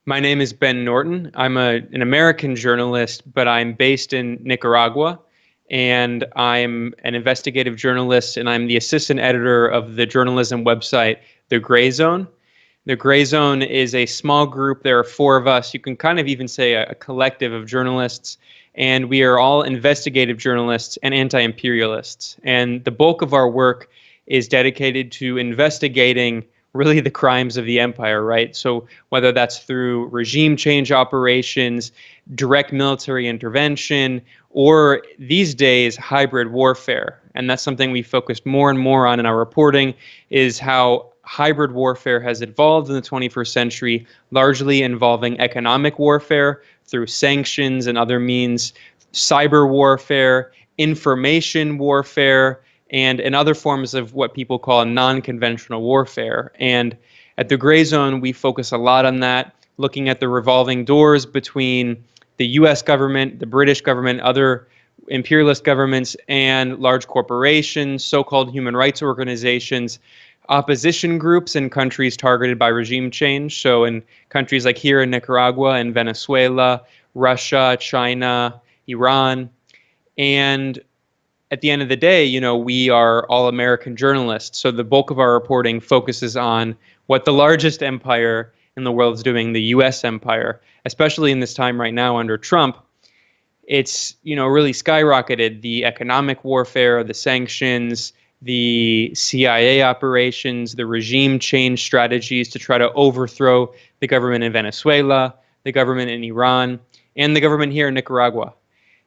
My name is Ben Norton. I'm an American journalist, but I'm based in Nicaragua, and I'm an investigative journalist, and I'm the assistant editor of the journalism website, The Grayzone. The Grayzone is a small group. There are four of us. You can kind of even say a collective of journalists, and we are all investigative journalists and anti-imperialists. And the bulk of our work is dedicated to investigating really the crimes of the empire, right? So whether that's through regime change operations, direct military intervention, or these days hybrid warfare. And that's something we focused more and more on in our reporting, is how hybrid warfare has evolved in the 21st century, largely involving economic warfare through sanctions and other means, cyber warfare, information warfare, and other forms of what people call non-conventional warfare. And at the Grayzone, we focus a lot on that, looking at the revolving doors between the US government, the British government, other imperialist governments, and large corporations, so-called human rights organizations, opposition groups in countries targeted by regime change. So in countries like here in Nicaragua and Venezuela, Russia, China, Iran. And at the end of the day, we are all American journalists. So the bulk of our reporting focuses on what the largest empire in the world is doing, the US empire, especially in this time right now under Trump. It's, really skyrocketed. The economic warfare, the sanctions, the CIA operations, the regime change strategies to try to overthrow the government in Venezuela, the government in Iran, and the government here in Nicaragua.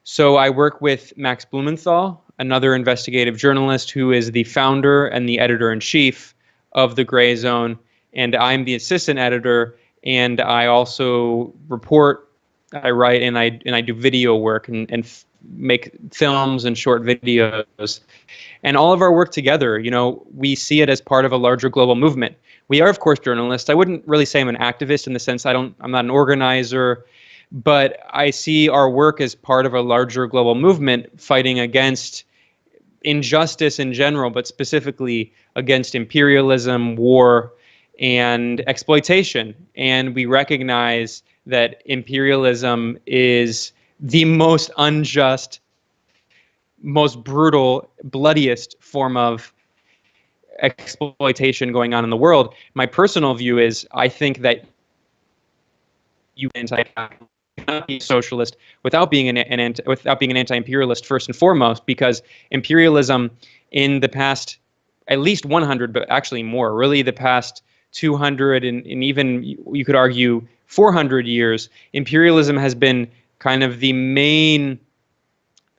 So I work with Max Blumenthal, another investigative journalist who is the founder and the editor-in-chief of the Grayzone, and I'm the assistant editor, and I also report, I write, and I do video work and make films and short videos. And all of our work together, we see it as part of a larger global movement. We are, of course, journalists. I wouldn't really say I'm an activist in the sense I'm not an organizer, but I see our work as part of a larger global movement fighting against injustice in general, but specifically against imperialism, war, and exploitation. And we recognize that imperialism is the most unjust, most brutal, bloodiest form of exploitation going on in the world. My personal view is I think that you cannot be a socialist without being an anti-imperialist first and foremost, because imperialism in the past at least 100, but actually more, really the past 200 and even you could argue 400 years, imperialism has been kind of the main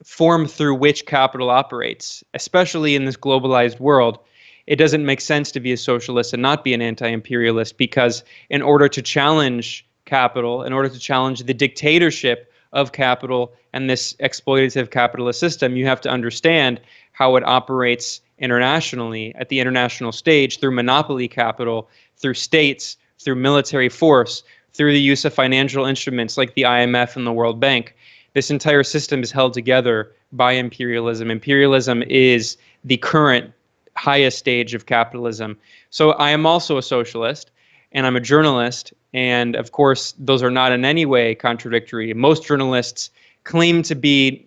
form through which capital operates, especially in this globalized world. It doesn't make sense to be a socialist and not be an anti-imperialist, because in order to challenge capital, in order to challenge the dictatorship of capital and this exploitative capitalist system, you have to understand how it operates internationally, at the international stage, through monopoly capital, through states, through military force, through the use of financial instruments like the IMF and the World Bank. This entire system is held together by imperialism. Imperialism is the current highest stage of capitalism. So I am also a socialist, and I'm a journalist, and of course, those are not in any way contradictory. Most journalists claim to be,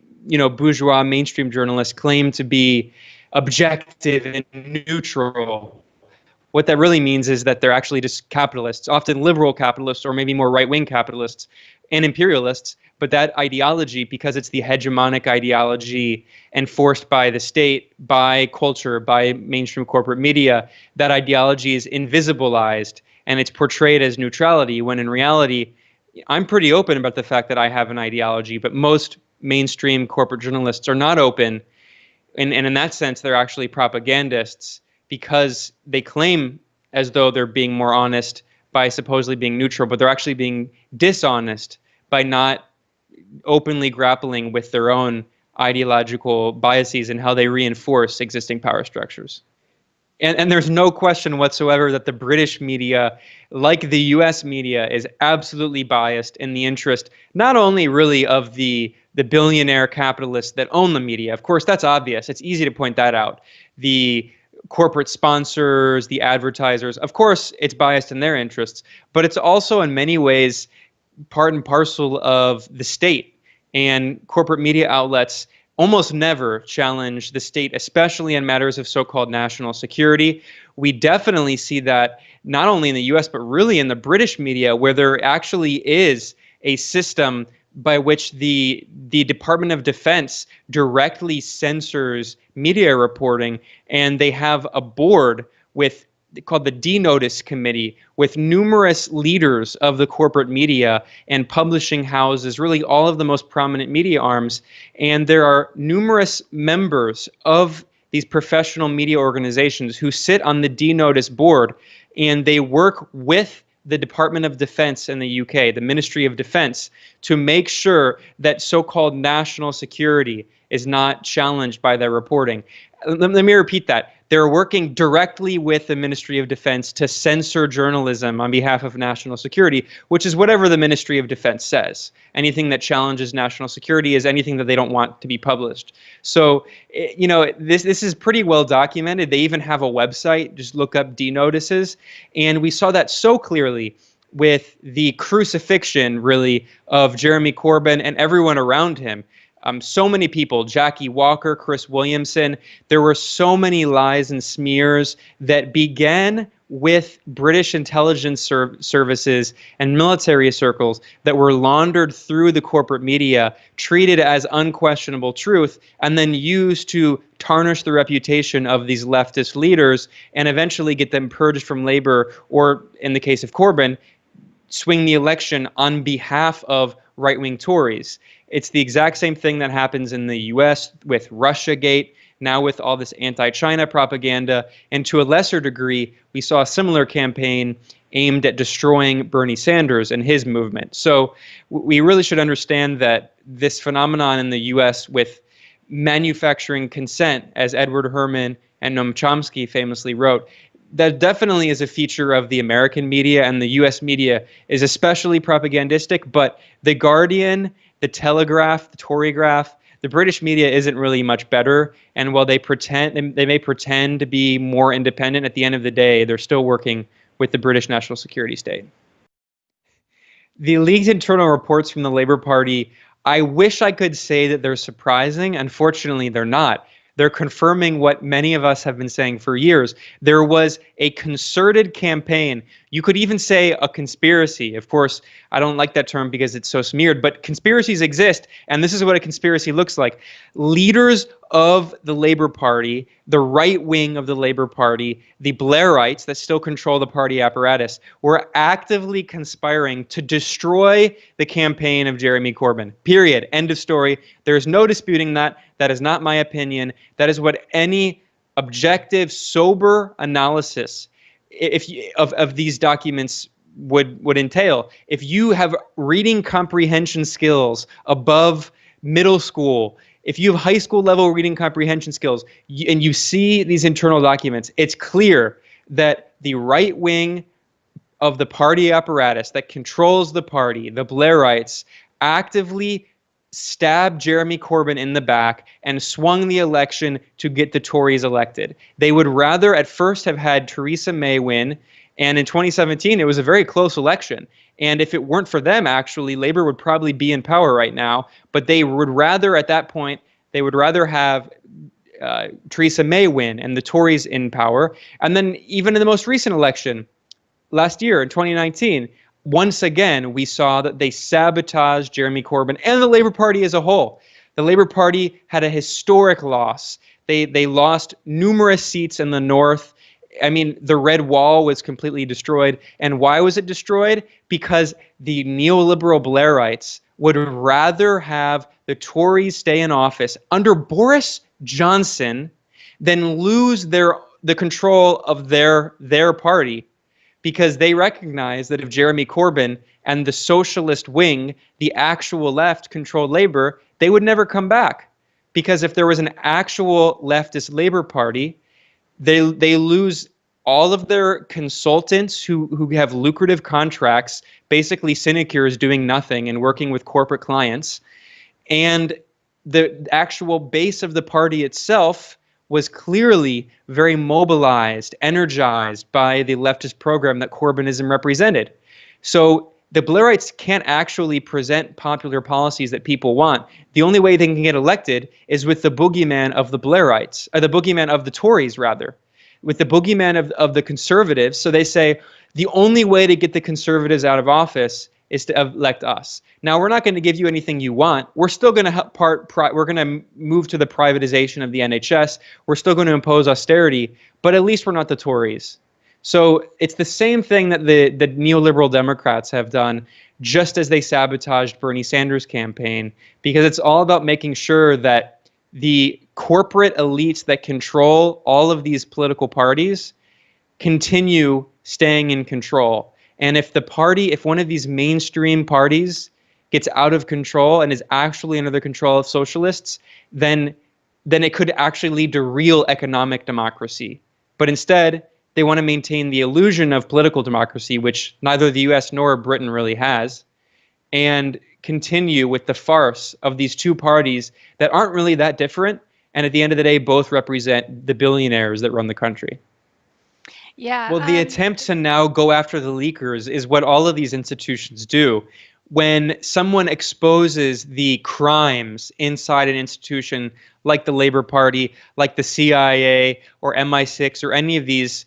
bourgeois mainstream journalists claim to be objective and neutral. What that really means is that they're actually just capitalists, often liberal capitalists or maybe more right-wing capitalists and imperialists. But that ideology, because it's the hegemonic ideology enforced by the state, by culture, by mainstream corporate media, that ideology is invisibilized and it's portrayed as neutrality, when in reality, I'm pretty open about the fact that I have an ideology, but most mainstream corporate journalists are not open. And in that sense, they're actually propagandists, because they claim as though they're being more honest by supposedly being neutral, but they're actually being dishonest by not openly grappling with their own ideological biases and how they reinforce existing power structures. And there's no question whatsoever that the British media, like the US media, is absolutely biased in the interest not only really of the billionaire capitalists that own the media. Of course, that's obvious. It's easy to point that out. The corporate sponsors, the advertisers. Of course, it's biased in their interests, but it's also in many ways part and parcel of the state. And corporate media outlets almost never challenge the state, especially in matters of so-called national security. We definitely see that not only in the US, but really in the British media, where there actually is a system by which the Department of Defense directly censors media reporting, and they have a board with called the D-Notice Committee with numerous leaders of the corporate media and publishing houses, really all of the most prominent media arms. And there are numerous members of these professional media organizations who sit on the D-Notice board, and they work with the Department of Defense in the UK, the Ministry of Defense, to make sure that so-called national security is not challenged by their reporting. Let me repeat that. They're working directly with the Ministry of Defense to censor journalism on behalf of national security, which is whatever the Ministry of Defense says. Anything that challenges national security is anything that they don't want to be published. So, you know, this is pretty well documented. They even have a website. Just look up D-Notices. And we saw that so clearly with the crucifixion, really, of Jeremy Corbyn and everyone around him. So many people, Jackie Walker, Chris Williamson, there were so many lies and smears that began with British intelligence services and military circles that were laundered through the corporate media, treated as unquestionable truth, and then used to tarnish the reputation of these leftist leaders and eventually get them purged from labor, or in the case of Corbyn, swing the election on behalf of right-wing Tories. It's the exact same thing that happens in the US with Russiagate, now with all this anti-China propaganda, and to a lesser degree, we saw a similar campaign aimed at destroying Bernie Sanders and his movement. So we really should understand that this phenomenon in the US with manufacturing consent, as Edward Herman and Noam Chomsky famously wrote, that definitely is a feature of the American media, and the US media is especially propagandistic, but The Guardian, The Telegraph, The Torygraph, the British media isn't really much better. And while they may pretend to be more independent, at the end of the day, they're still working with the British national security state. The leaked internal reports from the Labour Party, I wish I could say that they're surprising. Unfortunately, they're not. They're confirming what many of us have been saying for years. There was a concerted campaign. You could even say a conspiracy. Of course, I don't like that term because it's so smeared, but conspiracies exist, and this is what a conspiracy looks like. Leaders of the Labour Party, the right wing of the Labour Party, the Blairites that still control the party apparatus, were actively conspiring to destroy the campaign of Jeremy Corbyn. Period. End of story. There's no disputing that. That is not my opinion. That is what any objective, sober analysis of these documents would entail. If you have reading comprehension skills above middle school, if you have high school level reading comprehension skills, and you see these internal documents, it's clear that the right wing of the party apparatus that controls the party, the Blairites, actively stabbed Jeremy Corbyn in the back and swung the election to get the Tories elected. They would rather at first have had Theresa May win, and in 2017 it was a very close election. And if it weren't for them, actually, Labour would probably be in power right now. But they would rather, at that point, they would rather have Theresa May win and the Tories in power. And then even in the most recent election, last year in 2019, once again, we saw that they sabotaged Jeremy Corbyn and the Labour Party as a whole. The Labour Party had a historic loss. They lost numerous seats in the north. I mean, the red wall was completely destroyed. And why was it destroyed? Because the neoliberal Blairites would rather have the Tories stay in office under Boris Johnson than lose the control of their party, because they recognize that if Jeremy Corbyn and the socialist wing, the actual left, controlled Labour, they would never come back. Because if there was an actual leftist Labour Party, they lose all of their consultants who have lucrative contracts, basically sinecures doing nothing and working with corporate clients. And the actual base of the party itself was clearly very mobilized, energized by the leftist program that Corbynism represented. So the Blairites can't actually present popular policies that people want. The only way they can get elected is with the boogeyman of the Blairites, or the boogeyman of the Tories, rather, with the boogeyman of the conservatives. So they say the only way to get the conservatives out of office is to elect us. Now, we're not going to give you anything you want. We're still going to we're going to move to the privatization of the NHS. We're still going to impose austerity, but at least we're not the Tories. So it's the same thing that the neoliberal Democrats have done, just as they sabotaged Bernie Sanders' campaign, because it's all about making sure that the corporate elites that control all of these political parties continue staying in control. And if one of these mainstream parties gets out of control and is actually under the control of socialists, then it could actually lead to real economic democracy. But instead, they want to maintain the illusion of political democracy, which neither the US nor Britain really has, and continue with the farce of these two parties that aren't really that different, and at the end of the day, both represent the billionaires that run the country. Yeah. Well, the attempt to now go after the leakers is what all of these institutions do. When someone exposes the crimes inside an institution like the Labor Party, like the CIA or MI6 or any of these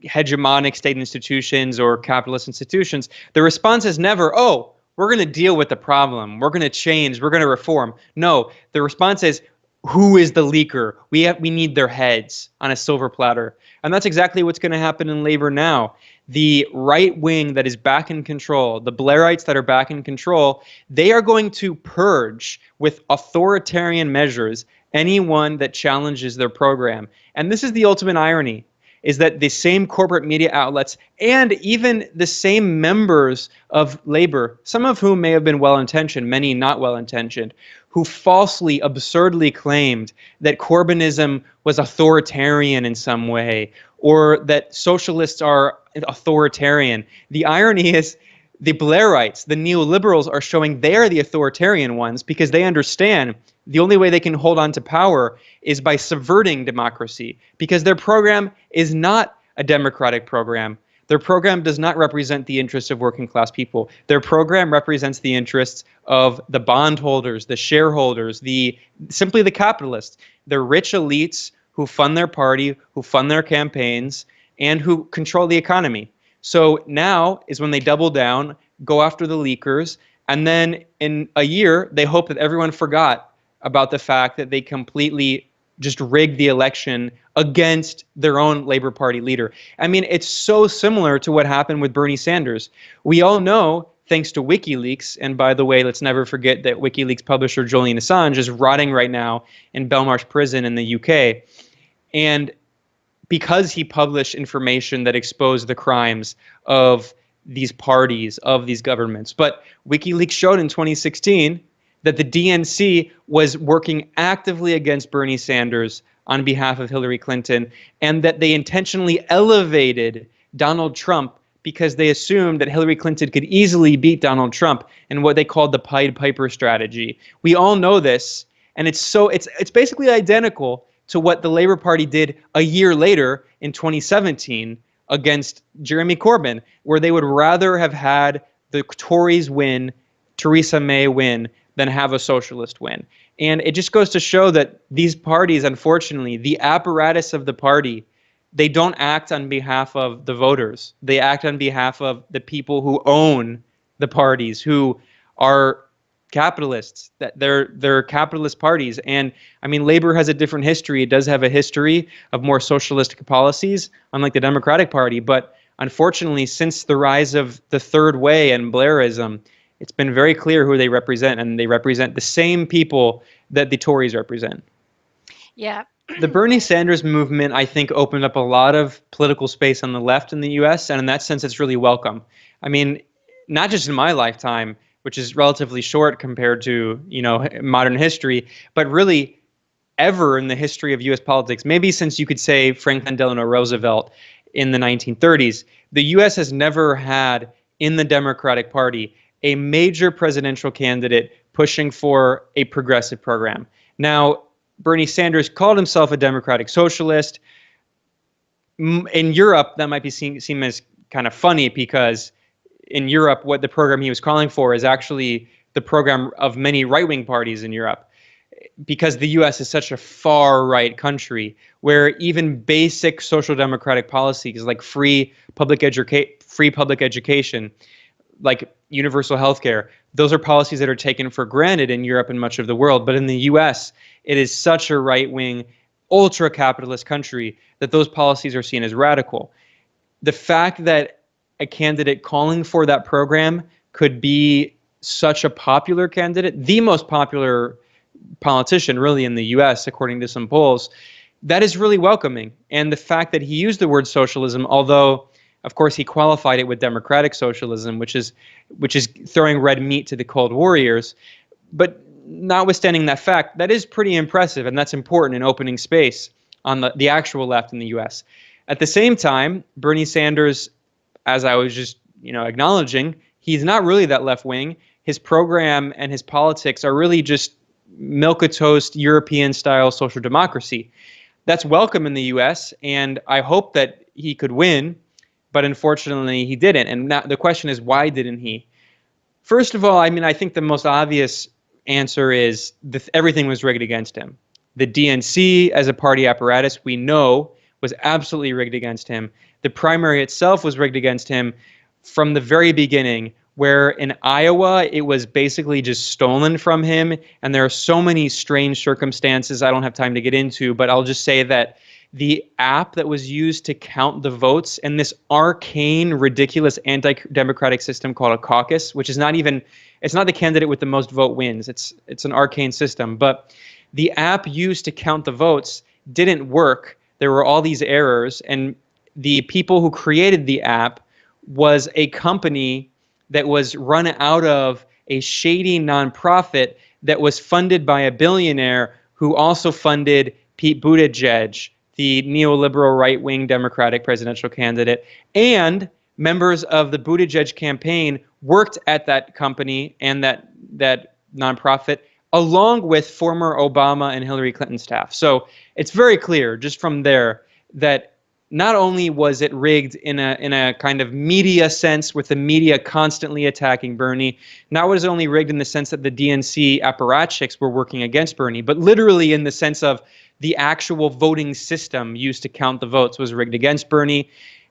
hegemonic state institutions or capitalist institutions, the response is never, oh, we're going to deal with the problem, we're going to change, we're going to reform. No, the response is, who is the leaker? We need their heads on a silver platter. And that's exactly what's going to happen in labor now. The right wing that is back in control, the Blairites that are back in control, they are going to purge with authoritarian measures anyone that challenges their program. And this is the ultimate irony, is that the same corporate media outlets and even the same members of labor, some of whom may have been well-intentioned, many not well-intentioned, who falsely, absurdly claimed that Corbynism was authoritarian in some way, or that socialists are authoritarian. The irony is the Blairites, the neoliberals, are showing they are the authoritarian ones because they understand the only way they can hold on to power is by subverting democracy, because their program is not a democratic program. Their program does not represent the interests of working class people. Their program represents the interests of the bondholders, the shareholders, simply the capitalists. They're rich elites who fund their party, who fund their campaigns, and who control the economy. So now is when they double down, go after the leakers, and then in a year, they hope that everyone forgot about the fact that they completely just rigged the election against their own Labor Party leader. I mean, it's so similar to what happened with Bernie Sanders. We all know, thanks to WikiLeaks, and by the way, let's never forget that WikiLeaks publisher Julian Assange is rotting right now in Belmarsh prison in the UK. And because he published information that exposed the crimes of these parties, of these governments. But WikiLeaks showed in 2016 that the DNC was working actively against Bernie Sanders on behalf of Hillary Clinton, and that they intentionally elevated Donald Trump because they assumed that Hillary Clinton could easily beat Donald Trump in what they called the Pied Piper strategy. We all know this, and it's basically identical to what the Labor Party did a year later in 2017 against Jeremy Corbyn, where they would rather have had the Tories win, Theresa May win, than have a socialist win. And it just goes to show that these parties, unfortunately, the apparatus of the party, they don't act on behalf of the voters. They act on behalf of the people who own the parties, who are capitalists. That they're capitalist parties. And I mean, Labor has a different history. It does have a history of more socialistic policies, unlike the Democratic Party. But unfortunately, since the rise of the Third Way and Blairism, it's been very clear who they represent, and they represent the same people that the Tories represent. Yeah. The Bernie Sanders movement, I think, opened up a lot of political space on the left in the U.S., and in that sense, it's really welcome. I mean, not just in my lifetime, which is relatively short compared to, modern history, but really ever in the history of U.S. politics, maybe since you could say Franklin Delano Roosevelt in the 1930s, the U.S. has never had, in the Democratic Party, a major presidential candidate pushing for a progressive program. Now, Bernie Sanders called himself a democratic socialist. In Europe, that might be seen as kind of funny because in Europe, what the program he was calling for is actually the program of many right-wing parties in Europe, because the US is such a far-right country where even basic social democratic policies like free public education, like universal health care, those are policies that are taken for granted in Europe and much of the world. But in the US, it is such a right-wing, ultra-capitalist country that those policies are seen as radical. The fact that a candidate calling for that program could be such a popular candidate, the most popular politician really in the US, according to some polls, that is really welcoming. And the fact that he used the word socialism, although of course he qualified it with democratic socialism, which is throwing red meat to the Cold Warriors, but notwithstanding that fact, that is pretty impressive, and that's important in opening space on the actual left in the US. At the same time, Bernie Sanders, as I was just acknowledging, he's not really that left wing. His program and his politics are really just milquetoast European style social democracy. That's welcome in the US, and I hope that he could win, but unfortunately he didn't. And now the question is, why didn't he? First of all, I think the most obvious answer is everything was rigged against him. The DNC as a party apparatus, we know, was absolutely rigged against him. The primary itself was rigged against him from the very beginning, where in Iowa, it was basically just stolen from him. And there are so many strange circumstances I don't have time to get into, but I'll just say that the app that was used to count the votes in this arcane, ridiculous anti-democratic system called a caucus, which is it's not the candidate with the most vote wins. It's an arcane system. But the app used to count the votes didn't work. There were all these errors, and the people who created the app was a company that was run out of a shady nonprofit that was funded by a billionaire who also funded Pete Buttigieg, the neoliberal right-wing Democratic presidential candidate. And members of the Buttigieg campaign worked at that company and that nonprofit, along with former Obama and Hillary Clinton staff. So it's very clear just from there that not only was it rigged in a kind of media sense, with the media constantly attacking Bernie, not was it only rigged in the sense that the DNC apparatchiks were working against Bernie, but literally in the sense of the actual voting system used to count the votes was rigged against Bernie.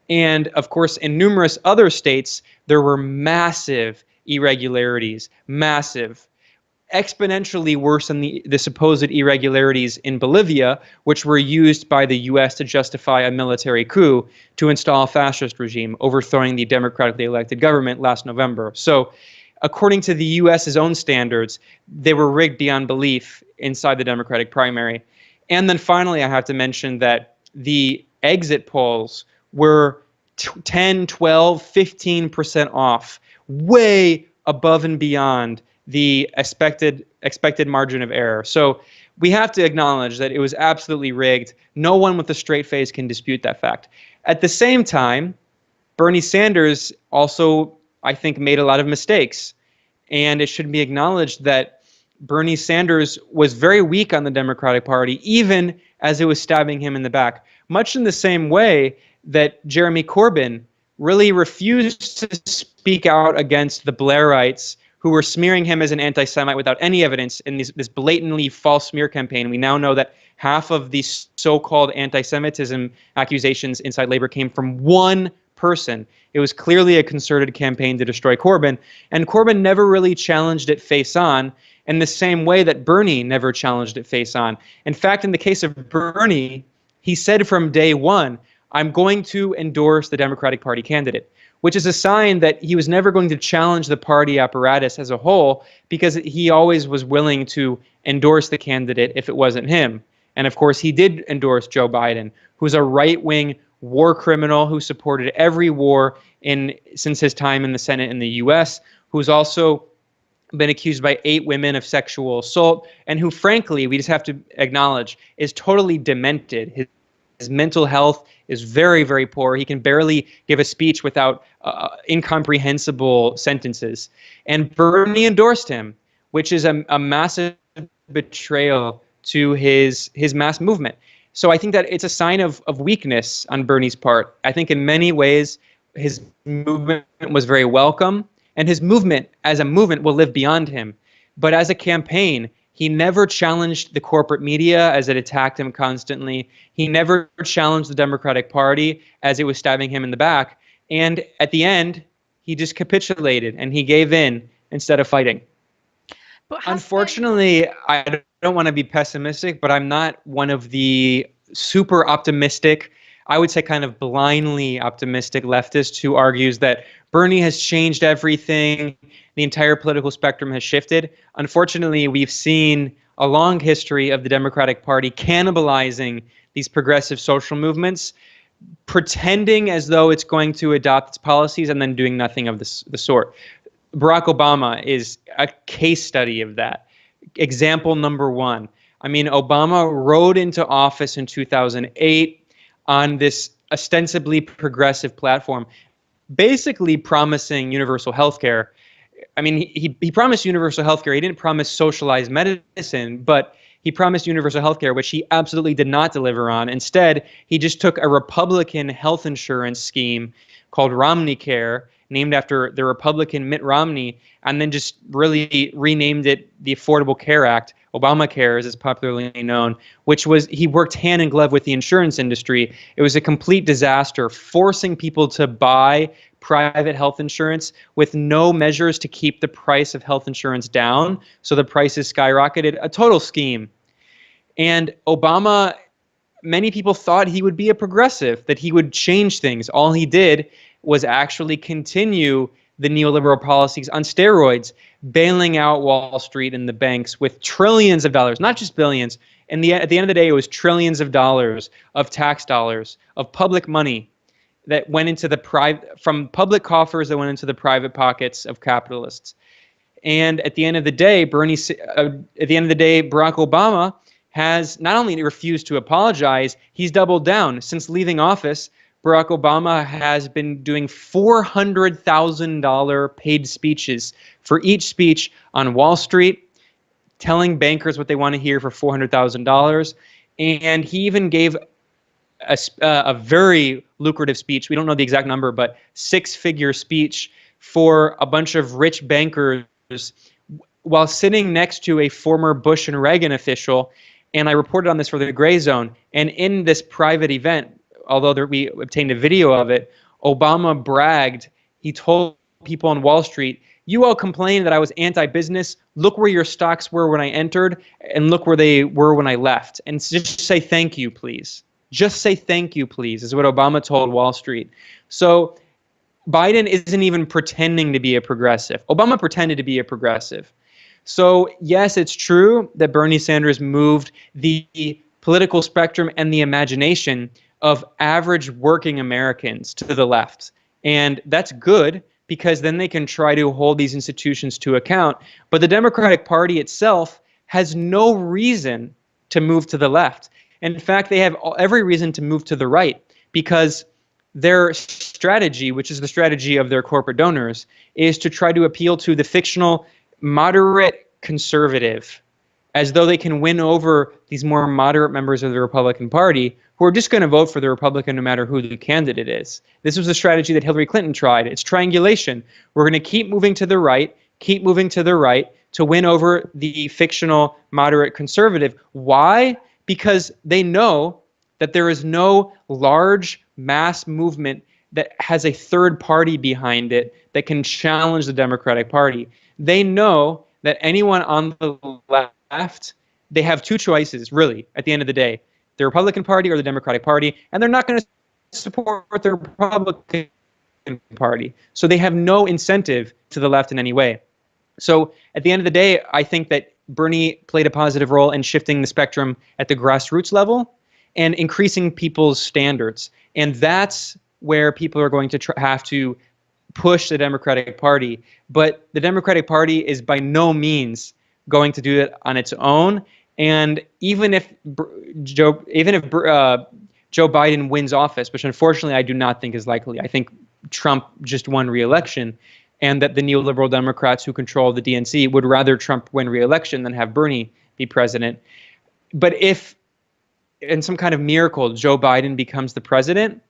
And of course, in numerous other states, there were massive irregularities, exponentially worse than the supposed irregularities in Bolivia, which were used by the U.S. to justify a military coup to install a fascist regime, overthrowing the democratically elected government last November. So according to the U.S.'s own standards, they were rigged beyond belief inside the Democratic primary. And then finally, I have to mention that the exit polls were 10, 12, 15% off, way above and beyond the expected margin of error. So we have to acknowledge that it was absolutely rigged. No one with a straight face can dispute that fact. At the same time, Bernie Sanders also, I think, made a lot of mistakes. And it should be acknowledged that Bernie Sanders was very weak on the Democratic Party, even as it was stabbing him in the back, much in the same way that Jeremy Corbyn really refused to speak out against the Blairites, who were smearing him as an anti-Semite without any evidence in this blatantly false smear campaign. We now know that half of these so-called anti-Semitism accusations inside Labour came from one person. It was clearly a concerted campaign to destroy Corbyn, and Corbyn never really challenged it face-on in the same way that Bernie never challenged it face-on. In fact, in the case of Bernie, he said from day one, I'm going to endorse the Democratic Party candidate, which is a sign that he was never going to challenge the party apparatus as a whole, because he always was willing to endorse the candidate if it wasn't him. And of course, he did endorse Joe Biden, who's a right-wing war criminal who supported every war since his time in the Senate in the U.S., who's also been accused by 8 women of sexual assault, and who, frankly, we just have to acknowledge, is totally demented. His mental health is very, very poor. He can barely give a speech without incomprehensible sentences. And Bernie endorsed him, which is a massive betrayal to his mass movement. So I think that it's a sign of weakness on Bernie's part. I think in many ways his movement was very welcome, and his movement as a movement will live beyond him. But as a campaign, he never challenged the corporate media as it attacked him constantly. He never challenged the Democratic Party as it was stabbing him in the back. And at the end, he just capitulated and he gave in instead of fighting. But unfortunately, I don't want to be pessimistic, but I'm not one of the super optimistic, I would say kind of blindly optimistic leftists who argues that Bernie has changed everything, the entire political spectrum has shifted. Unfortunately, we've seen a long history of the Democratic Party cannibalizing these progressive social movements, pretending as though it's going to adopt its policies and then doing nothing of the sort. Barack Obama is a case study of that. Example number one. I mean, Obama rode into office in 2008 on this ostensibly progressive platform, basically promising universal health care. I mean, he promised universal health care. He didn't promise socialized medicine, but he promised universal health care, which he absolutely did not deliver on. Instead, he just took a Republican health insurance scheme called Romney Care, named after the Republican Mitt Romney, and then just really renamed it the Affordable Care Act, Obamacare as it's popularly known, which was, he worked hand in glove with the insurance industry. It was a complete disaster, forcing people to buy private health insurance with no measures to keep the price of health insurance down. So the prices skyrocketed, a total scheme. And Obama, many people thought he would be a progressive, that he would change things. All he did was actually continue the neoliberal policies on steroids, bailing out Wall Street and the banks with trillions of dollars, not just billions. And at the end of the day, it was trillions of dollars of tax dollars, of public money that went into the from public coffers that went into the private pockets of capitalists. And at the end of the day, Barack Obama has not only refused to apologize, he's doubled down. Since leaving office, Barack Obama has been doing $400,000 paid speeches for each speech on Wall Street, telling bankers what they want to hear for $400,000. And he even gave a very lucrative speech. We don't know the exact number, but six-figure speech for a bunch of rich bankers while sitting next to a former Bush and Reagan official. And I reported on this for the Grayzone. And in this private event, although we obtained a video of it, Obama bragged. He told people on Wall Street, you all complained that I was anti-business. Look where your stocks were when I entered, and look where they were when I left. And just say thank you, please. Just say thank you, please, is what Obama told Wall Street. So Biden isn't even pretending to be a progressive. Obama pretended to be a progressive. So yes, it's true that Bernie Sanders moved the political spectrum and the imagination of average working Americans to the left. And that's good because then they can try to hold these institutions to account. But the Democratic Party itself has no reason to move to the left. In fact, they have every reason to move to the right because their strategy, which is the strategy of their corporate donors, is to try to appeal to the fictional moderate conservative, as though they can win over these more moderate members of the Republican Party who are just going to vote for the Republican no matter who the candidate is. This was a strategy that Hillary Clinton tried. It's triangulation. We're going to keep moving to the right to win over the fictional moderate conservative. Why? Because they know that there is no large mass movement that has a third party behind it that can challenge the Democratic Party. They know that anyone on the left, they have two choices, really, at the end of the day, the Republican Party or the Democratic Party, and they're not going to support the Republican Party. So they have no incentive to the left in any way. So at the end of the day, I think that Bernie played a positive role in shifting the spectrum at the grassroots level and increasing people's standards. And that's where people are going to have to push the Democratic Party. But the Democratic Party is by no means going to do it on its own. And even if Joe Biden wins office, which unfortunately I do not think is likely, I think Trump just won re-election, and that the neoliberal Democrats who control the DNC would rather Trump win re-election than have Bernie be president. But if in some kind of miracle Joe Biden becomes the president,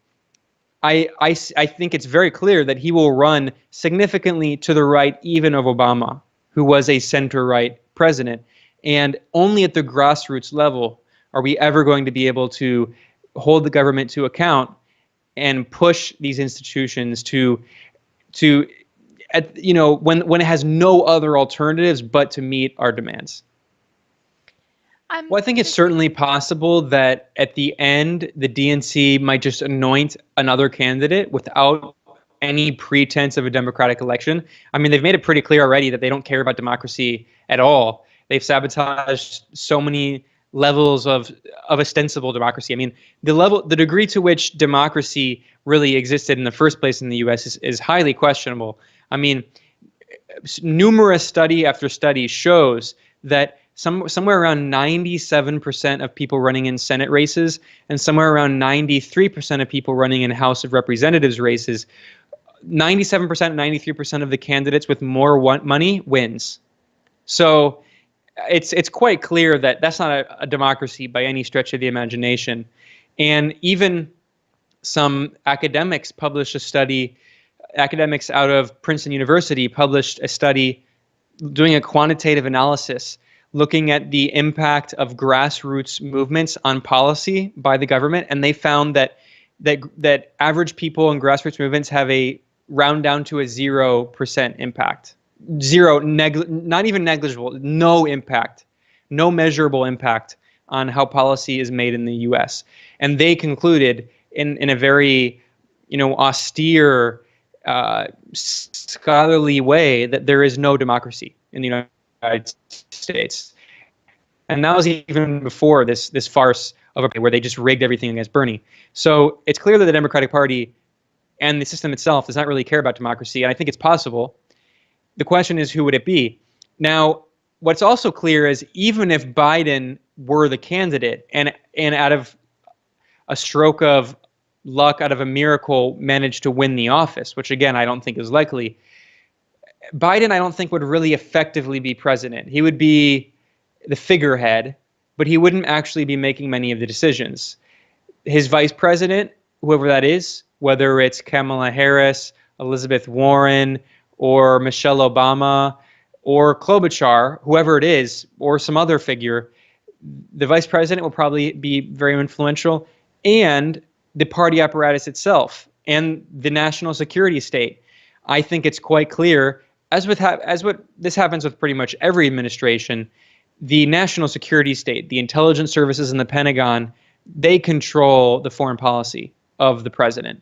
I think it's very clear that he will run significantly to the right, even of Obama, who was a center-right president. And only at the grassroots level are we ever going to be able to hold the government to account and push these institutions to when it has no other alternatives but to meet our demands. Well, I think it's certainly possible that at the end, the DNC might just anoint another candidate without any pretense of a democratic election. I mean, they've made it pretty clear already that they don't care about democracy at all. They've sabotaged so many levels of ostensible democracy. I mean, the degree to which democracy really existed in the first place in the U.S. is highly questionable. I mean, numerous study after study shows that somewhere around 97% of people running in Senate races and somewhere around 93% of people running in House of Representatives races, 97%, 93% of the candidates with more money wins. So it's quite clear that that's not a democracy by any stretch of the imagination. And even some academics published a study, academics out of Princeton University published a study doing a quantitative analysis looking at the impact of grassroots movements on policy by the government, and they found that average people in grassroots movements have a round down to a 0% impact. Not even negligible, no impact, no measurable impact on how policy is made in the U.S. And they concluded in a very, austere, scholarly way that there is no democracy in the United States. And that was even before this farce of where they just rigged everything against Bernie. So it's clear that the Democratic Party and the system itself does not really care about democracy, and I think it's possible. The question is, who would it be? Now, what's also clear is even if Biden were the candidate and out of a stroke of luck, out of a miracle, managed to win the office, which again I don't think is likely, Biden, I don't think, would really effectively be president. He would be the figurehead, but he wouldn't actually be making many of the decisions. His vice president, whoever that is, whether it's Kamala Harris, Elizabeth Warren, or Michelle Obama, or Klobuchar, whoever it is, or some other figure, the vice president will probably be very influential, and the party apparatus itself, and the national security state. I think it's quite clear, as what this happens with pretty much every administration, the national security state, the intelligence services and the Pentagon, they control the foreign policy of the president.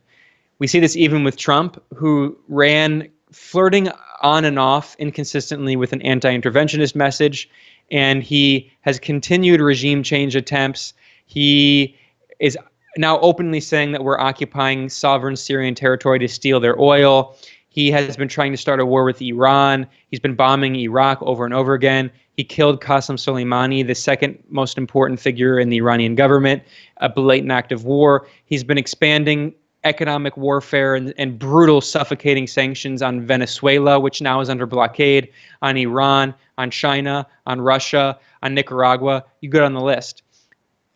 We see this even with Trump, who ran flirting on and off inconsistently with an anti-interventionist message, and he has continued regime change attempts. He is now openly saying that we're occupying sovereign Syrian territory to steal their oil. He has been trying to start a war with Iran. He's been bombing Iraq over and over again. He killed Qasem Soleimani, the second most important figure in the Iranian government, a blatant act of war. He's been expanding economic warfare and brutal, suffocating sanctions on Venezuela, which now is under blockade, on Iran, on China, on Russia, on Nicaragua. You go down the list.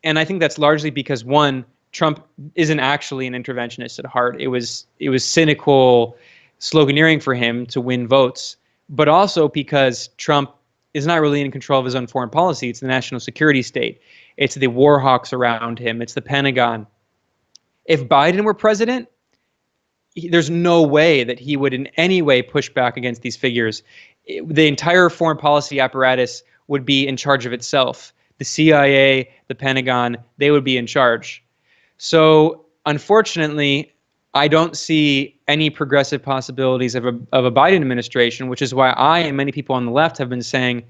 And I think that's largely because, one, Trump isn't actually an interventionist at heart. It was cynical sloganeering for him to win votes, but also because Trump is not really in control of his own foreign policy. It's the national security state. It's the war hawks around him. It's the Pentagon. If Biden were president, there's no way that he would in any way push back against these figures. The entire foreign policy apparatus would be in charge of itself. The CIA, the Pentagon, they would be in charge. So unfortunately, I don't see any progressive possibilities of a Biden administration, which is why I and many people on the left have been saying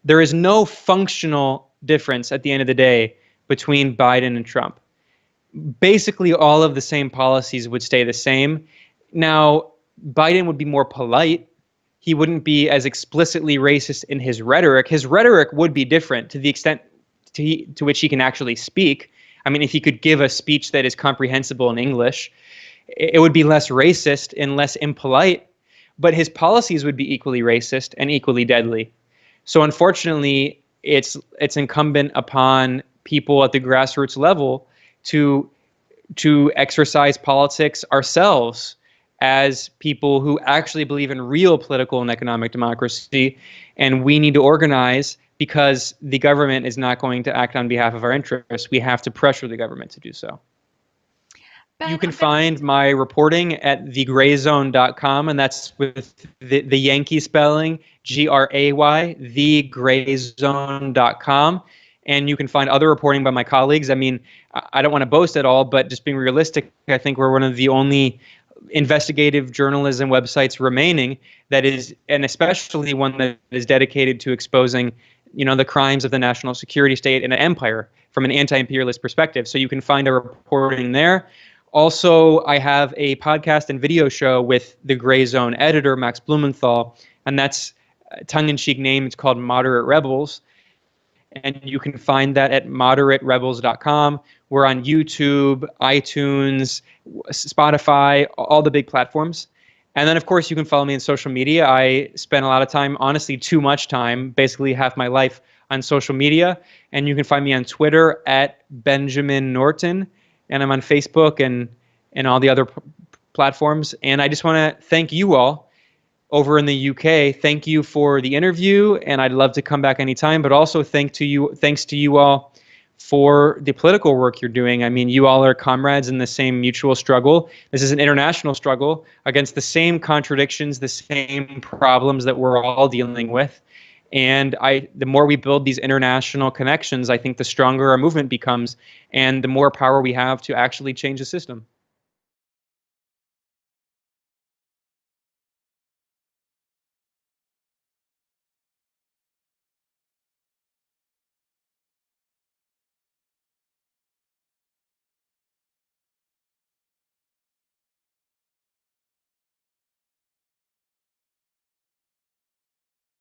there is no functional difference at the end of the day between Biden and Trump. Basically, all of the same policies would stay the same. Now, Biden would be more polite. He wouldn't be as explicitly racist in his rhetoric. His rhetoric would be different to the extent to which he can actually speak. I mean, if he could give a speech that is comprehensible in English, it would be less racist and less impolite, but his policies would be equally racist and equally deadly. So unfortunately, it's incumbent upon people at the grassroots level to exercise politics ourselves as people who actually believe in real political and economic democracy. And we need to organize because the government is not going to act on behalf of our interests. We have to pressure the government to do so. You can find my reporting at thegrayzone.com, and that's with the Yankee spelling, Gray, thegrayzone.com. And you can find other reporting by my colleagues. I mean, I don't want to boast at all, but just being realistic, I think we're one of the only investigative journalism websites remaining that is, and especially one that is dedicated to exposing, the crimes of the national security state and an empire from an anti-imperialist perspective. So you can find our reporting there. Also, I have a podcast and video show with the Grayzone editor, Max Blumenthal, and that's a tongue-in-cheek name. It's called Moderate Rebels. And you can find that at moderaterebels.com. We're on YouTube, iTunes, Spotify, all the big platforms. And then, of course, you can follow me on social media. I spend a lot of time, honestly, too much time, basically half my life on social media. And you can find me on Twitter at Benjamin Norton. And I'm on Facebook and all the other platforms. And I just want to thank you all over in the UK. Thank you for the interview, and I'd love to come back anytime. But also thanks to you all for the political work you're doing. I mean, you all are comrades in the same mutual struggle. This is an international struggle against the same contradictions, the same problems that we're all dealing with. And the more we build these international connections, I think the stronger our movement becomes and the more power we have to actually change the system.